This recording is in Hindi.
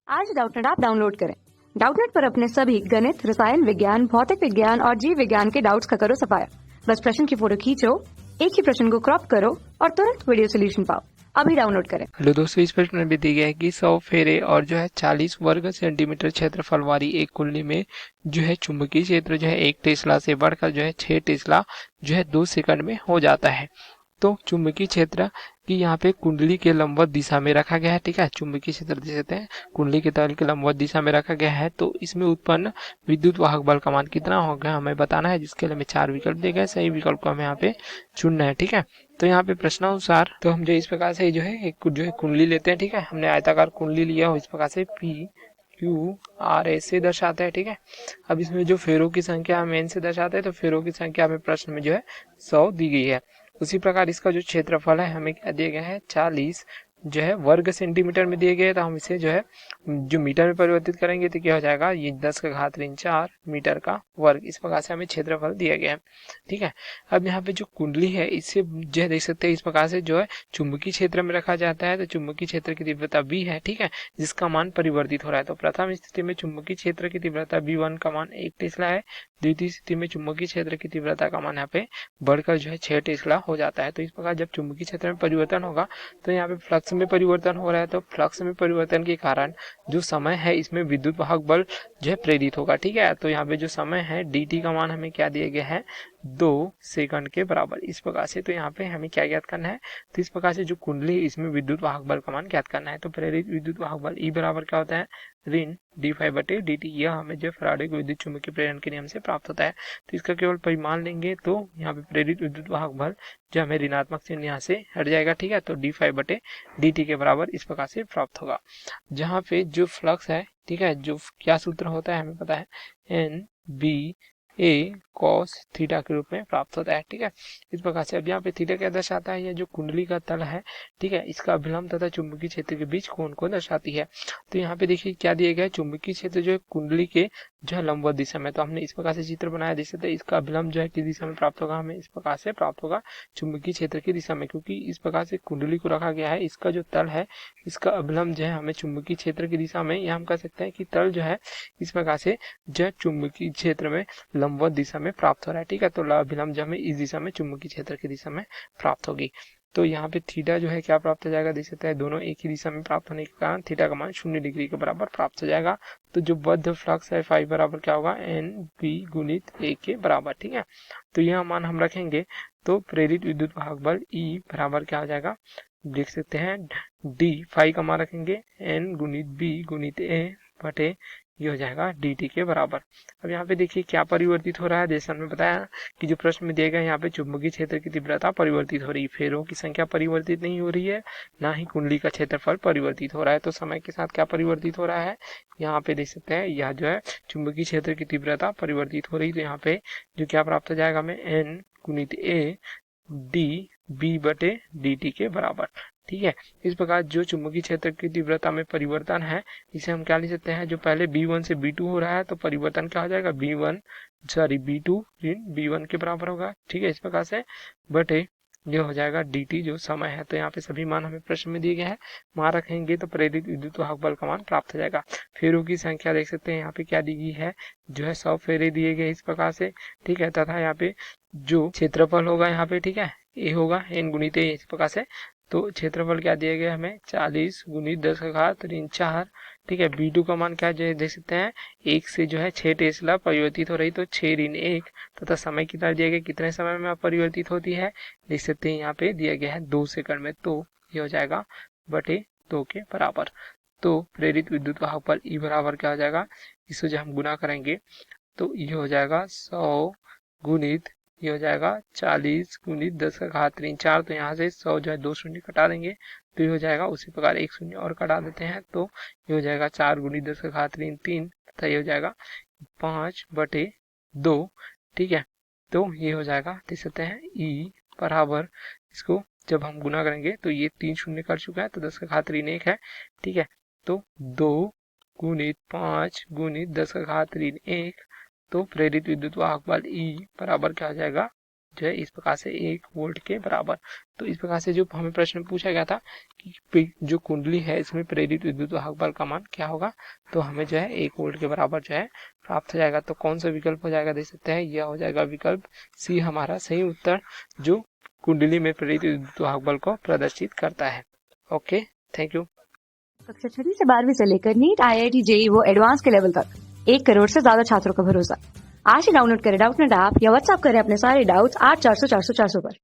आज डाउटनेट ऐप डाउनलोड करें। डाउटनेट पर अपने सभी गणित, रसायन विज्ञान, भौतिक विज्ञान और जीव विज्ञान के डाउट्स का करो सफाया। बस प्रश्न की फोटो खींचो, एक ही प्रश्न को क्रॉप करो और तुरंत वीडियो सोल्यूशन पाओ। अभी डाउनलोड करें। हेलो दोस्तों, इस प्रश्न में भी दी गया है कि 100 फेरे और 40 वर्ग सेंटीमीटर क्षेत्रफल वाली एक कुंडली में चुंबकीय क्षेत्र 1 टेस्ला से बढ़कर 6 टेस्ला 2 सेकंड में हो जाता है। तो चुंबकीय क्षेत्र की यहाँ पे कुंडली के लंबवत दिशा में रखा गया है। ठीक है, चुंबकीय क्षेत्र देख सकते हैं कुंडली के तल के लंबवत दिशा में रखा गया है। तो इसमें उत्पन्न विद्युत वाहक बल का मान कितना होगा हमें बताना है, जिसके लिए हमें 4 विकल्प दिए गए। सही विकल्प को हमें यहाँ पे चुनना है। ठीक है, तो यहाँ पे प्रश्नानुसार तो हम इस प्रकार से एक कुंडली लेते हैं। ठीक है, हमने आयताकार कुंडली लिया हो, इस प्रकार से PQRS से दर्शाते हैं। ठीक है, अब इसमें जो फेरों की संख्या हम N से दर्शाते हैं, तो फेरों की संख्या हमें प्रश्न में 100 दी गई है। उसी प्रकार इसका जो क्षेत्रफल है हमें क्या दिया गया है, 40 वर्ग सेंटीमीटर में दिए गए। तो हम इसे जो मीटर में परिवर्तित करेंगे तो क्या हो जाएगा, ये 10 का घात ऋण 4 मीटर का वर्ग। इस प्रकार से हमें क्षेत्रफल दिया गया है। ठीक है, अब यहाँ पे जो कुंडली है इससे देख सकते हैं इस प्रकार से चुंबकीय क्षेत्र में रखा जाता है। तो चुंबकीय क्षेत्र की तीव्रता B है। ठीक है, जिसका मान परिवर्तित हो रहा है। तो प्रथम स्थिति में चुंबकीय क्षेत्र की तीव्रता B1 का मान 1 टेस्ला है। द्वितीय स्थिति में चुंबकीय क्षेत्र की तीव्रता का मान यहाँ पे बढ़कर 6 टेस्ला हो जाता है। तो इस प्रकार जब चुंबकीय क्षेत्र में परिवर्तन होगा तो यहाँ पे फ्लक्स में परिवर्तन हो रहा है। तो फ्लक्स में परिवर्तन के कारण जो समय है इसमें विद्युत वाहक बल प्रेरित होगा। ठीक है, तो यहाँ पे जो समय है dt का मान हमें क्या दिया गया है, 2 सेकंड के बराबर। इस प्रकार से तो यहाँ पे हमें क्या ज्ञात करना है, तो इस प्रकार से जो कुंडली इसमें विद्युत वाहक बल का मान ज्ञात करना है। तो प्रेरित विद्युत वाहक बल E बराबर क्या होता है, ऋण d∅dt। यह हमें फैराडे के विद्युत चुंबकीय प्रेरण के नियम से प्राप्त होता है। तो इसका केवल परिमाण लेंगे तो यहाँ पे प्रेरित विद्युत वाहक बल हमें ऋणात्मक चिन्ह यहाँ से हट जाएगा। ठीक है, तो d∅dt के बराबर इस प्रकार से प्राप्त होगा। जहाँ पे जो फ्लक्स है, ठीक है, जो क्या सूत्र होता है हमें पता है, NBA cos थीटा के रूप में प्राप्त होता है। ठीक है, इस प्रकार से अब यहाँ पे थीटा क्या दर्शाता है, यह जो कुंडली का तल है, ठीक है, इसका अभिलंब तथा चुंबकीय क्षेत्र के बीच कोण को दर्शाती है। तो यहाँ पे देखिए क्या दिया गया है, चुंबकीय क्षेत्र कुंडली के लंबवत दिशा में। तो हमने इस प्रकार से चित्र बनाया, देख सकते हैं इसका अभिलंब किस दिशा में प्राप्त होगा, हमें इस प्रकार से प्राप्त होगा चुंबकीय क्षेत्र की दिशा में। क्योंकि इस प्रकार से कुंडली को रखा गया है, इसका जो तल है इसका अभिलंब हमें चुंबकीय क्षेत्र की दिशा में, या हम कह सकते हैं कि तल इस प्रकार से चुंबकीय क्षेत्र में लंबवत दिशा में प्राप्त हो रहा है। ठीक है, तो अभिलंब हमें इस दिशा में चुंबकीय क्षेत्र की दिशा में प्राप्त होगी। तो यहाँ पे थीटा क्या प्राप्त हो जाएगा, देख सकते हैं दोनों एक ही दिशा में प्राप्त होने के कारण थीटा का मान 0 डिग्री के बराबर प्राप्त हो जाएगा। तो जो बद्ध फ्लक्स है फाई बराबर क्या होगा, NB गुणित A के बराबर। ठीक है, तो यह मान हम रखेंगे तो प्रेरित विद्युत वाहक बल E बराबर क्या हो जाएगा, देख सकते हैं D फाई का मान रखेंगे N गुणित B गुणित A बटे ये हो जाएगा dt के बराबर। अब यहाँ पे देखिए क्या परिवर्तित हो रहा है, जैसा हमने बताया कि जो प्रश्न में दिया गया यहाँ पे चुंबकीय क्षेत्र की तीव्रता परिवर्तित हो रही है, फेरों की संख्या परिवर्तित नहीं हो रही है, ना ही कुंडली का क्षेत्रफल परिवर्तित हो रहा है। तो समय के साथ क्या परिवर्तित हो रहा है, यहाँ पे देख सकते हैं यह चुंबकीय क्षेत्र की तीव्रता परिवर्तित हो रही। तो यहाँ पे जो क्या प्राप्त हो जाएगा हमें, N गुणित A dB बटे dt के बराबर। ठीक है, इस प्रकार जो चुंबकीय क्षेत्र की तीव्रता में परिवर्तन है इसे हम क्या लिख सकते हैं, जो पहले B1 से B2 हो रहा है तो परिवर्तन क्या हो जाएगा, B2 ऋण B1 के बराबर होगा। ठीक है, इस प्रकार से बटे ये हो जाएगा dt जो समय है। तो यहाँ पे सभी मान हमें प्रश्न में दिए गए हैं, मान रखेंगे तो प्रेरित विद्युत वाहक बल का मान प्राप्त हो जाएगा। फेरों की संख्या देख सकते हैं यहाँ पे क्या दी गई है, 100 फेरे दिए गए इस प्रकार से। ठीक है, तथा यहाँ पे जो क्षेत्रफल होगा यहाँ पे, ठीक है, A होगा N गुणित A इस प्रकार से। तो क्षेत्रफल क्या दिया गया हमें, 40 गुणित 10 का घात ऋण 4। ठीक है, B2 का मान क्या देख सकते हैं, 1 से 6 टेस्ला परिवर्तित हो रही, तो 6 ऋण 1 तथा समय कितना दिया गया, कितने समय में परिवर्तित होती है, देख सकते हैं यहाँ पे दिया गया है 2 सेकंड में। तो ये हो जाएगा बटे 2 के बराबर। तो प्रेरित विद्युत वाहक बल E बराबर क्या हो जाएगा, इसको हम गुना करेंगे तो ये हो जाएगा 100 गुणित ये हो जाएगा 40 गुणित 10 का घात ऋण 4। तो यहाँ से 100 2 शून्य कटा देंगे तो ये हो जाएगा, उसी प्रकार 1 शून्य और कटा देते हैं तो ये हो जाएगा 4 गुणित 10 का घात ऋण 3 तथा ये हो जाएगा 5 बटे 2। ठीक है, तो ये हो जाएगा, देख सकते हैं E बराबर, इसको जब हम गुना करेंगे तो ये 3 शून्य कर चुका है तो 10 का घात ऋण 1 है। ठीक है, तो 2 गुणित 5 गुणित 10 का घात ऋण 1, तो प्रेरित विद्युत वाहक बल E बराबर क्या हो जाएगा, जो है इस प्रकार से 1 वोल्ट के बराबर। तो इस प्रकार से जो हमें प्रश्न पूछा गया था कि जो कुंडली है इसमें प्रेरित विद्युत वाहक बल का मान क्या होगा, तो हमें जो है 1 वोल्ट के बराबर जो है प्राप्त हो जाएगा। तो कौन सा विकल्प हो जाएगा, देख सकते हैं, यह हो जाएगा विकल्प सी हमारा सही उत्तर, जो कुंडली में प्रेरित विद्युत वाहक बल को प्रदर्शित करता है। Okay, thank you. कक्षा 6 से 12वीं से लेकर नीट, IIT, JEE वो एडवांस के लेवल तक 1 करोड़ से ज्यादा छात्रों का भरोसा। आज ही डाउनलोड करें डाउटनेट ऐप या व्हाट्सएप करें अपने सारे डाउट्स 8400 400 400 पर।